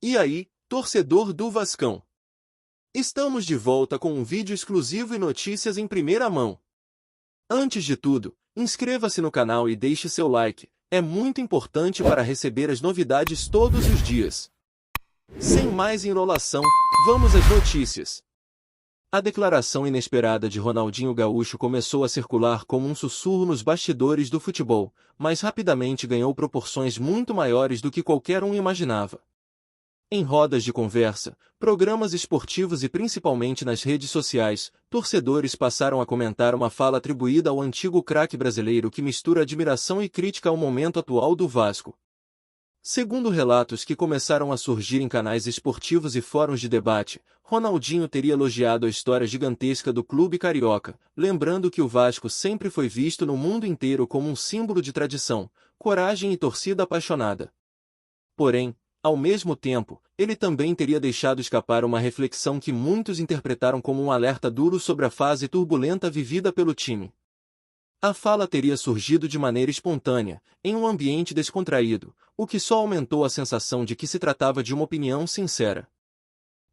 E aí, torcedor do Vascão? Estamos de volta com um vídeo exclusivo e notícias em primeira mão. Antes de tudo, inscreva-se no canal e deixe seu like, é muito importante para receber as novidades todos os dias. Sem mais enrolação, vamos às notícias. A declaração inesperada de Ronaldinho Gaúcho começou a circular como um sussurro nos bastidores do futebol, mas rapidamente ganhou proporções muito maiores do que qualquer um imaginava. Em rodas de conversa, programas esportivos e principalmente nas redes sociais, torcedores passaram a comentar uma fala atribuída ao antigo craque brasileiro que mistura admiração e crítica ao momento atual do Vasco. Segundo relatos que começaram a surgir em canais esportivos e fóruns de debate, Ronaldinho teria elogiado a história gigantesca do clube carioca, lembrando que o Vasco sempre foi visto no mundo inteiro como um símbolo de tradição, coragem e torcida apaixonada. Porém, ao mesmo tempo, ele também teria deixado escapar uma reflexão que muitos interpretaram como um alerta duro sobre a fase turbulenta vivida pelo time. A fala teria surgido de maneira espontânea, em um ambiente descontraído, o que só aumentou a sensação de que se tratava de uma opinião sincera.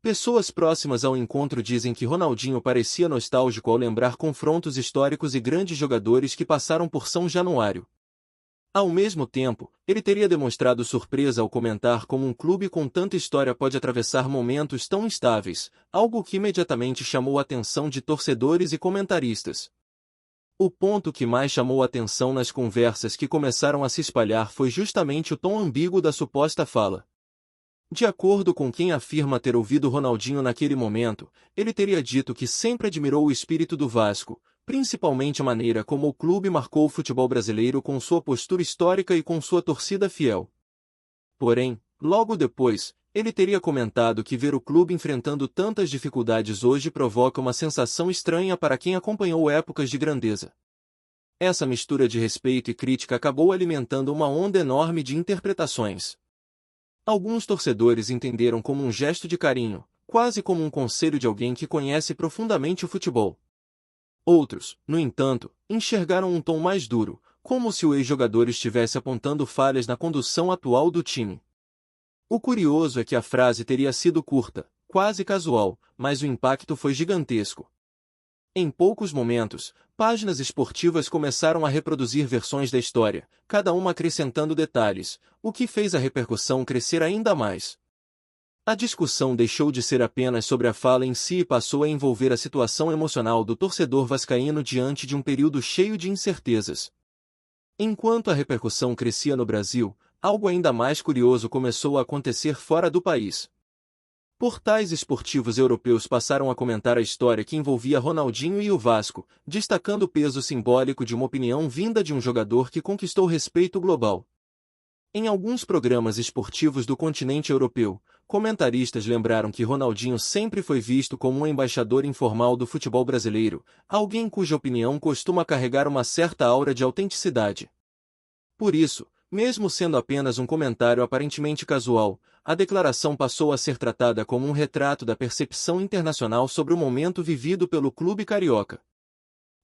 Pessoas próximas ao encontro dizem que Ronaldinho parecia nostálgico ao lembrar confrontos históricos e grandes jogadores que passaram por São Januário. Ao mesmo tempo, ele teria demonstrado surpresa ao comentar como um clube com tanta história pode atravessar momentos tão instáveis, algo que imediatamente chamou a atenção de torcedores e comentaristas. O ponto que mais chamou a atenção nas conversas que começaram a se espalhar foi justamente o tom ambíguo da suposta fala. De acordo com quem afirma ter ouvido Ronaldinho naquele momento, ele teria dito que sempre admirou o espírito do Vasco, principalmente a maneira como o clube marcou o futebol brasileiro com sua postura histórica e com sua torcida fiel. Porém, logo depois, ele teria comentado que ver o clube enfrentando tantas dificuldades hoje provoca uma sensação estranha para quem acompanhou épocas de grandeza. Essa mistura de respeito e crítica acabou alimentando uma onda enorme de interpretações. Alguns torcedores entenderam como um gesto de carinho, quase como um conselho de alguém que conhece profundamente o futebol. Outros, no entanto, enxergaram um tom mais duro, como se o ex-jogador estivesse apontando falhas na condução atual do time. O curioso é que a frase teria sido curta, quase casual, mas o impacto foi gigantesco. Em poucos momentos, páginas esportivas começaram a reproduzir versões da história, cada uma acrescentando detalhes, o que fez a repercussão crescer ainda mais. A discussão deixou de ser apenas sobre a fala em si e passou a envolver a situação emocional do torcedor vascaíno diante de um período cheio de incertezas. Enquanto a repercussão crescia no Brasil, algo ainda mais curioso começou a acontecer fora do país. Portais esportivos europeus passaram a comentar a história que envolvia Ronaldinho e o Vasco, destacando o peso simbólico de uma opinião vinda de um jogador que conquistou respeito global. Em alguns programas esportivos do continente europeu, comentaristas lembraram que Ronaldinho sempre foi visto como um embaixador informal do futebol brasileiro, alguém cuja opinião costuma carregar uma certa aura de autenticidade. Por isso, mesmo sendo apenas um comentário aparentemente casual, a declaração passou a ser tratada como um retrato da percepção internacional sobre o momento vivido pelo clube carioca.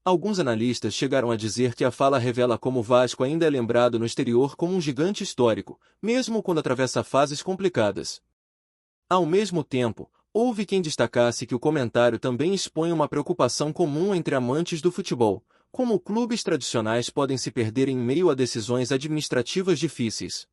Alguns analistas chegaram a dizer que a fala revela como o Vasco ainda é lembrado no exterior como um gigante histórico, mesmo quando atravessa fases complicadas. Ao mesmo tempo, houve quem destacasse que o comentário também expõe uma preocupação comum entre amantes do futebol, como clubes tradicionais podem se perder em meio a decisões administrativas difíceis.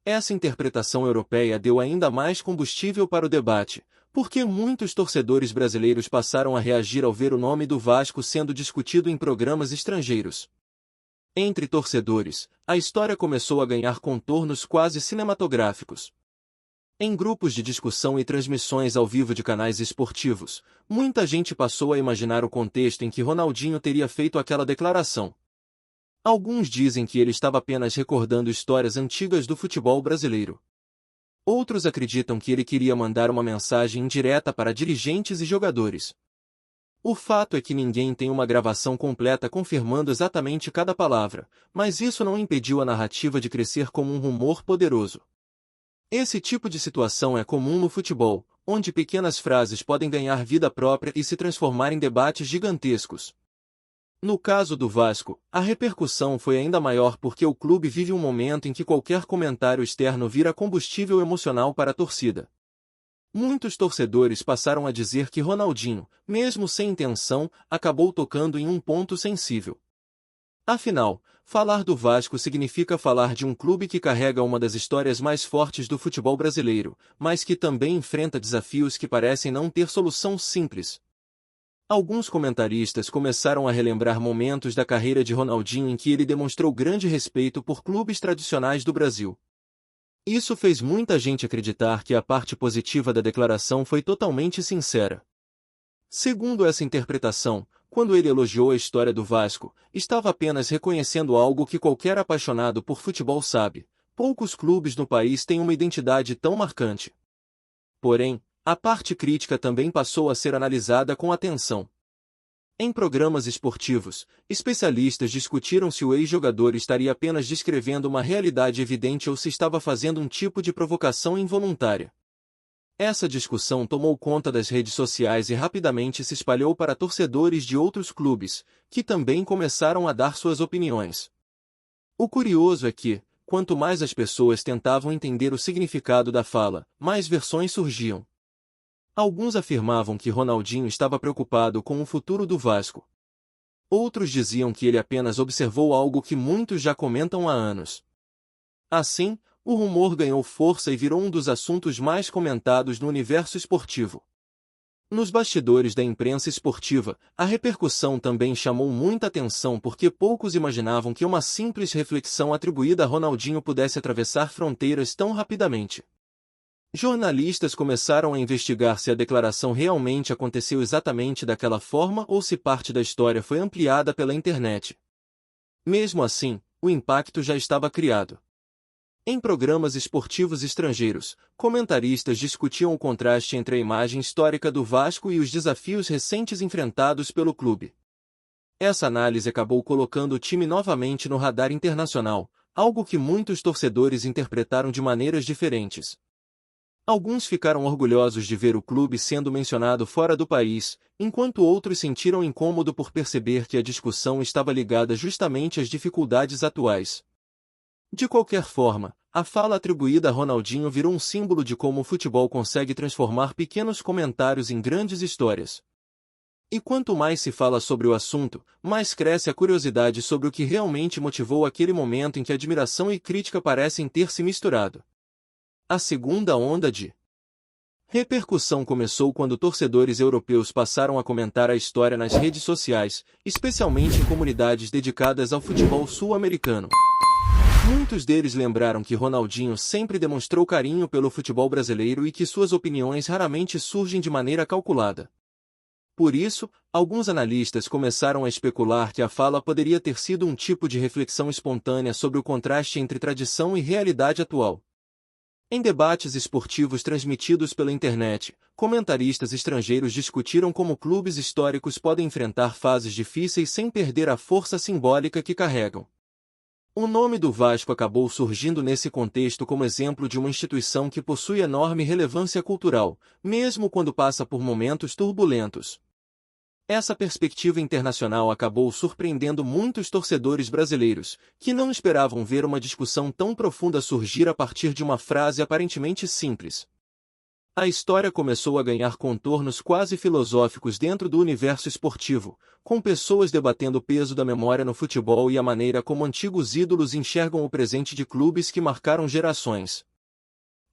Essa interpretação europeia deu ainda mais combustível para o debate, porque muitos torcedores brasileiros passaram a reagir ao ver o nome do Vasco sendo discutido em programas estrangeiros. Entre torcedores, a história começou a ganhar contornos quase cinematográficos. Em grupos de discussão e transmissões ao vivo de canais esportivos, muita gente passou a imaginar o contexto em que Ronaldinho teria feito aquela declaração. Alguns dizem que ele estava apenas recordando histórias antigas do futebol brasileiro. Outros acreditam que ele queria mandar uma mensagem indireta para dirigentes e jogadores. O fato é que ninguém tem uma gravação completa confirmando exatamente cada palavra, mas isso não impediu a narrativa de crescer como um rumor poderoso. Esse tipo de situação é comum no futebol, onde pequenas frases podem ganhar vida própria e se transformar em debates gigantescos. No caso do Vasco, a repercussão foi ainda maior porque o clube vive um momento em que qualquer comentário externo vira combustível emocional para a torcida. Muitos torcedores passaram a dizer que Ronaldinho, mesmo sem intenção, acabou tocando em um ponto sensível. Afinal, falar do Vasco significa falar de um clube que carrega uma das histórias mais fortes do futebol brasileiro, mas que também enfrenta desafios que parecem não ter solução simples. Alguns comentaristas começaram a relembrar momentos da carreira de Ronaldinho em que ele demonstrou grande respeito por clubes tradicionais do Brasil. Isso fez muita gente acreditar que a parte positiva da declaração foi totalmente sincera. Segundo essa interpretação, quando ele elogiou a história do Vasco, estava apenas reconhecendo algo que qualquer apaixonado por futebol sabe: poucos clubes no país têm uma identidade tão marcante. Porém, a parte crítica também passou a ser analisada com atenção. Em programas esportivos, especialistas discutiram se o ex-jogador estaria apenas descrevendo uma realidade evidente ou se estava fazendo um tipo de provocação involuntária. Essa discussão tomou conta das redes sociais e rapidamente se espalhou para torcedores de outros clubes, que também começaram a dar suas opiniões. O curioso é que, quanto mais as pessoas tentavam entender o significado da fala, mais versões surgiam. Alguns afirmavam que Ronaldinho estava preocupado com o futuro do Vasco. Outros diziam que ele apenas observou algo que muitos já comentam há anos. Assim, o rumor ganhou força e virou um dos assuntos mais comentados no universo esportivo. Nos bastidores da imprensa esportiva, a repercussão também chamou muita atenção porque poucos imaginavam que uma simples reflexão atribuída a Ronaldinho pudesse atravessar fronteiras tão rapidamente. Jornalistas começaram a investigar se a declaração realmente aconteceu exatamente daquela forma ou se parte da história foi ampliada pela internet. Mesmo assim, o impacto já estava criado. Em programas esportivos estrangeiros, comentaristas discutiam o contraste entre a imagem histórica do Vasco e os desafios recentes enfrentados pelo clube. Essa análise acabou colocando o time novamente no radar internacional, algo que muitos torcedores interpretaram de maneiras diferentes. Alguns ficaram orgulhosos de ver o clube sendo mencionado fora do país, enquanto outros sentiram incômodo por perceber que a discussão estava ligada justamente às dificuldades atuais. De qualquer forma, a fala atribuída a Ronaldinho virou um símbolo de como o futebol consegue transformar pequenos comentários em grandes histórias. E quanto mais se fala sobre o assunto, mais cresce a curiosidade sobre o que realmente motivou aquele momento em que admiração e crítica parecem ter se misturado. A segunda onda de repercussão começou quando torcedores europeus passaram a comentar a história nas redes sociais, especialmente em comunidades dedicadas ao futebol sul-americano. Muitos deles lembraram que Ronaldinho sempre demonstrou carinho pelo futebol brasileiro e que suas opiniões raramente surgem de maneira calculada. Por isso, alguns analistas começaram a especular que a fala poderia ter sido um tipo de reflexão espontânea sobre o contraste entre tradição e realidade atual. Em debates esportivos transmitidos pela internet, comentaristas estrangeiros discutiram como clubes históricos podem enfrentar fases difíceis sem perder a força simbólica que carregam. O nome do Vasco acabou surgindo nesse contexto como exemplo de uma instituição que possui enorme relevância cultural, mesmo quando passa por momentos turbulentos. Essa perspectiva internacional acabou surpreendendo muitos torcedores brasileiros, que não esperavam ver uma discussão tão profunda surgir a partir de uma frase aparentemente simples. A história começou a ganhar contornos quase filosóficos dentro do universo esportivo, com pessoas debatendo o peso da memória no futebol e a maneira como antigos ídolos enxergam o presente de clubes que marcaram gerações.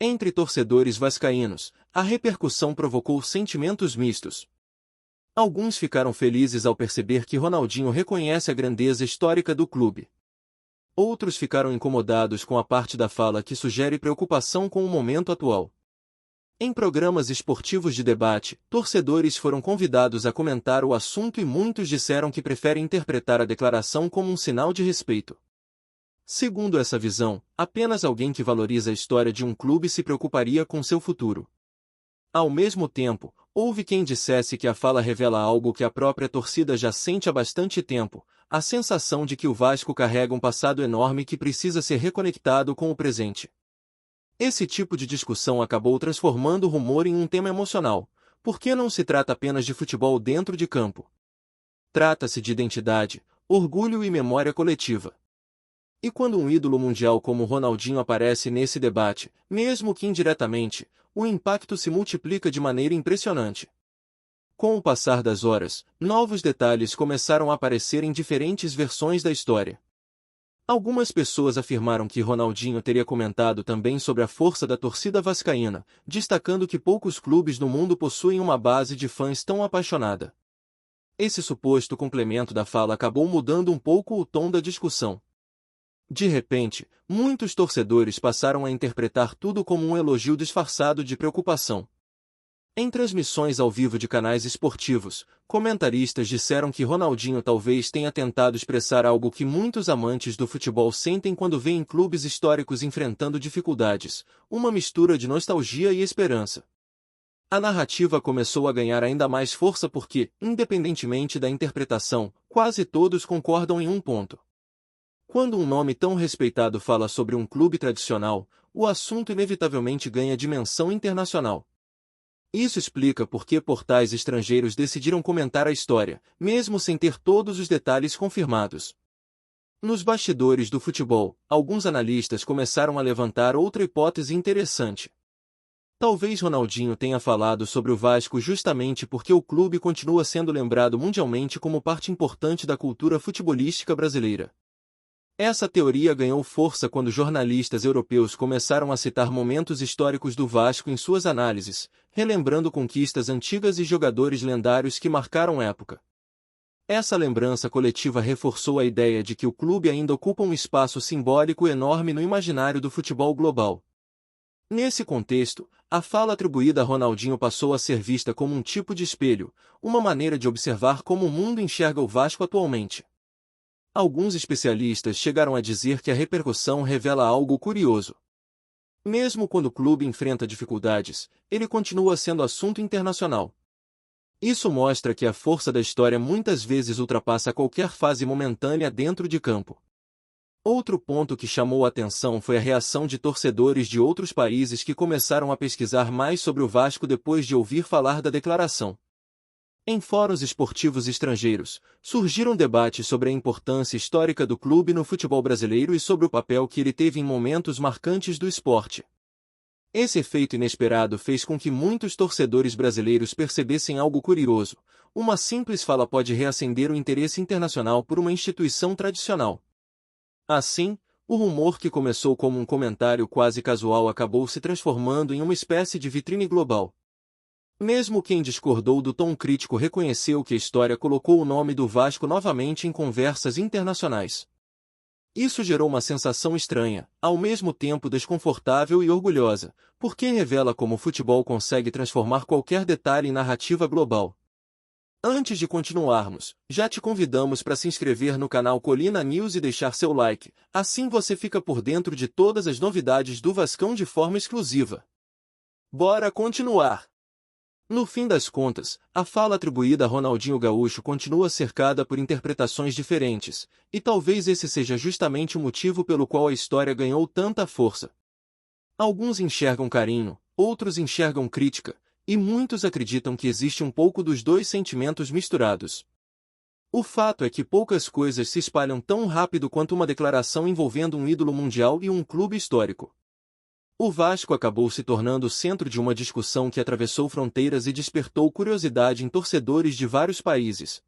Entre torcedores vascaínos, a repercussão provocou sentimentos mistos. Alguns ficaram felizes ao perceber que Ronaldinho reconhece a grandeza histórica do clube. Outros ficaram incomodados com a parte da fala que sugere preocupação com o momento atual. Em programas esportivos de debate, torcedores foram convidados a comentar o assunto e muitos disseram que preferem interpretar a declaração como um sinal de respeito. Segundo essa visão, apenas alguém que valoriza a história de um clube se preocuparia com seu futuro. Ao mesmo tempo, houve quem dissesse que a fala revela algo que a própria torcida já sente há bastante tempo, a sensação de que o Vasco carrega um passado enorme que precisa ser reconectado com o presente. Esse tipo de discussão acabou transformando o rumor em um tema emocional, porque não se trata apenas de futebol dentro de campo. Trata-se de identidade, orgulho e memória coletiva. E quando um ídolo mundial como Ronaldinho aparece nesse debate, mesmo que indiretamente, o impacto se multiplica de maneira impressionante. Com o passar das horas, novos detalhes começaram a aparecer em diferentes versões da história. Algumas pessoas afirmaram que Ronaldinho teria comentado também sobre a força da torcida vascaína, destacando que poucos clubes no mundo possuem uma base de fãs tão apaixonada. Esse suposto complemento da fala acabou mudando um pouco o tom da discussão. De repente, muitos torcedores passaram a interpretar tudo como um elogio disfarçado de preocupação. Em transmissões ao vivo de canais esportivos, comentaristas disseram que Ronaldinho talvez tenha tentado expressar algo que muitos amantes do futebol sentem quando veem clubes históricos enfrentando dificuldades, uma mistura de nostalgia e esperança. A narrativa começou a ganhar ainda mais força porque, independentemente da interpretação, quase todos concordam em um ponto. Quando um nome tão respeitado fala sobre um clube tradicional, o assunto inevitavelmente ganha dimensão internacional. Isso explica por que portais estrangeiros decidiram comentar a história, mesmo sem ter todos os detalhes confirmados. Nos bastidores do futebol, alguns analistas começaram a levantar outra hipótese interessante. Talvez Ronaldinho tenha falado sobre o Vasco justamente porque o clube continua sendo lembrado mundialmente como parte importante da cultura futebolística brasileira. Essa teoria ganhou força quando jornalistas europeus começaram a citar momentos históricos do Vasco em suas análises, relembrando conquistas antigas e jogadores lendários que marcaram a época. Essa lembrança coletiva reforçou a ideia de que o clube ainda ocupa um espaço simbólico enorme no imaginário do futebol global. Nesse contexto, a fala atribuída a Ronaldinho passou a ser vista como um tipo de espelho, uma maneira de observar como o mundo enxerga o Vasco atualmente. Alguns especialistas chegaram a dizer que a repercussão revela algo curioso. Mesmo quando o clube enfrenta dificuldades, ele continua sendo assunto internacional. Isso mostra que a força da história muitas vezes ultrapassa qualquer fase momentânea dentro de campo. Outro ponto que chamou a atenção foi a reação de torcedores de outros países que começaram a pesquisar mais sobre o Vasco depois de ouvir falar da declaração. Em fóruns esportivos estrangeiros, surgiram debates sobre a importância histórica do clube no futebol brasileiro e sobre o papel que ele teve em momentos marcantes do esporte. Esse efeito inesperado fez com que muitos torcedores brasileiros percebessem algo curioso: uma simples fala pode reacender o interesse internacional por uma instituição tradicional. Assim, o rumor que começou como um comentário quase casual acabou se transformando em uma espécie de vitrine global. Mesmo quem discordou do tom crítico reconheceu que a história colocou o nome do Vasco novamente em conversas internacionais. Isso gerou uma sensação estranha, ao mesmo tempo desconfortável e orgulhosa, porque revela como o futebol consegue transformar qualquer detalhe em narrativa global. Antes de continuarmos, já te convidamos para se inscrever no canal Colina News e deixar seu like, assim você fica por dentro de todas as novidades do Vascão de forma exclusiva. Bora continuar! No fim das contas, a fala atribuída a Ronaldinho Gaúcho continua cercada por interpretações diferentes, e talvez esse seja justamente o motivo pelo qual a história ganhou tanta força. Alguns enxergam carinho, outros enxergam crítica, e muitos acreditam que existe um pouco dos dois sentimentos misturados. O fato é que poucas coisas se espalham tão rápido quanto uma declaração envolvendo um ídolo mundial e um clube histórico. O Vasco acabou se tornando o centro de uma discussão que atravessou fronteiras e despertou curiosidade em torcedores de vários países.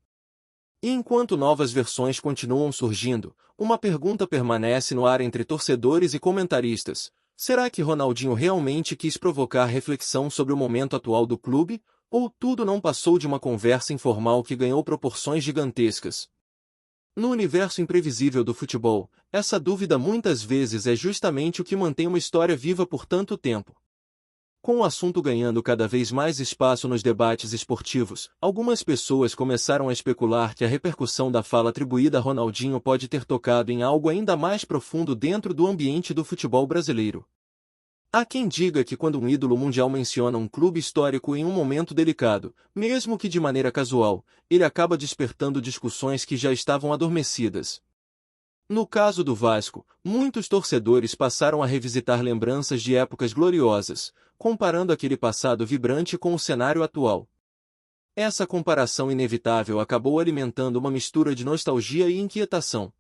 E enquanto novas versões continuam surgindo, uma pergunta permanece no ar entre torcedores e comentaristas: será que Ronaldinho realmente quis provocar reflexão sobre o momento atual do clube, ou tudo não passou de uma conversa informal que ganhou proporções gigantescas? No universo imprevisível do futebol, essa dúvida muitas vezes é justamente o que mantém uma história viva por tanto tempo. Com o assunto ganhando cada vez mais espaço nos debates esportivos, algumas pessoas começaram a especular que a repercussão da fala atribuída a Ronaldinho pode ter tocado em algo ainda mais profundo dentro do ambiente do futebol brasileiro. Há quem diga que quando um ídolo mundial menciona um clube histórico em um momento delicado, mesmo que de maneira casual, ele acaba despertando discussões que já estavam adormecidas. No caso do Vasco, muitos torcedores passaram a revisitar lembranças de épocas gloriosas, comparando aquele passado vibrante com o cenário atual. Essa comparação inevitável acabou alimentando uma mistura de nostalgia e inquietação.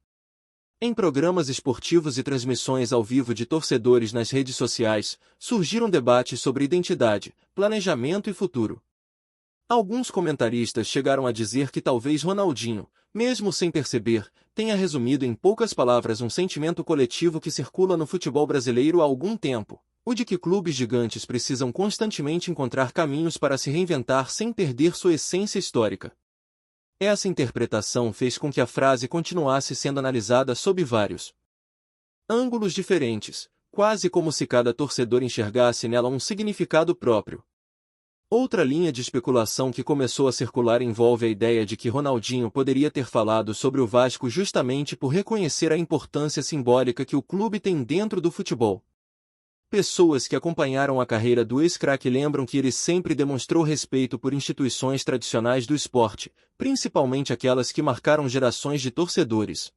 Em programas esportivos e transmissões ao vivo de torcedores nas redes sociais, surgiram debates sobre identidade, planejamento e futuro. Alguns comentaristas chegaram a dizer que talvez Ronaldinho, mesmo sem perceber, tenha resumido em poucas palavras um sentimento coletivo que circula no futebol brasileiro há algum tempo, o de que clubes gigantes precisam constantemente encontrar caminhos para se reinventar sem perder sua essência histórica. Essa interpretação fez com que a frase continuasse sendo analisada sob vários ângulos diferentes, quase como se cada torcedor enxergasse nela um significado próprio. Outra linha de especulação que começou a circular envolve a ideia de que Ronaldinho poderia ter falado sobre o Vasco justamente por reconhecer a importância simbólica que o clube tem dentro do futebol. Pessoas que acompanharam a carreira do ex-craque lembram que ele sempre demonstrou respeito por instituições tradicionais do esporte, principalmente aquelas que marcaram gerações de torcedores.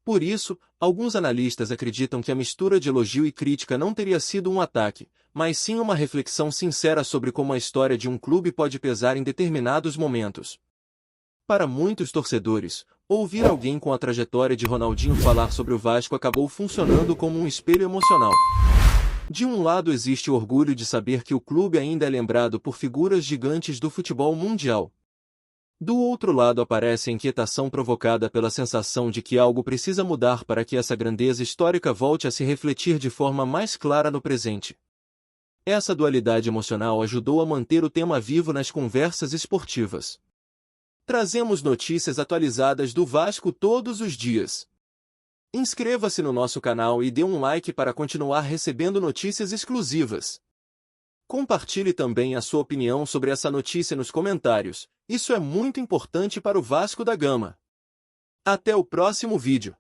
Por isso, alguns analistas acreditam que a mistura de elogio e crítica não teria sido um ataque, mas sim uma reflexão sincera sobre como a história de um clube pode pesar em determinados momentos. Para muitos torcedores, ouvir alguém com a trajetória de Ronaldinho falar sobre o Vasco acabou funcionando como um espelho emocional. De um lado existe o orgulho de saber que o clube ainda é lembrado por figuras gigantes do futebol mundial. Do outro lado aparece a inquietação provocada pela sensação de que algo precisa mudar para que essa grandeza histórica volte a se refletir de forma mais clara no presente. Essa dualidade emocional ajudou a manter o tema vivo nas conversas esportivas. Trazemos notícias atualizadas do Vasco todos os dias. Inscreva-se no nosso canal e dê um like para continuar recebendo notícias exclusivas. Compartilhe também a sua opinião sobre essa notícia nos comentários, isso é muito importante para o Vasco da Gama. Até o próximo vídeo.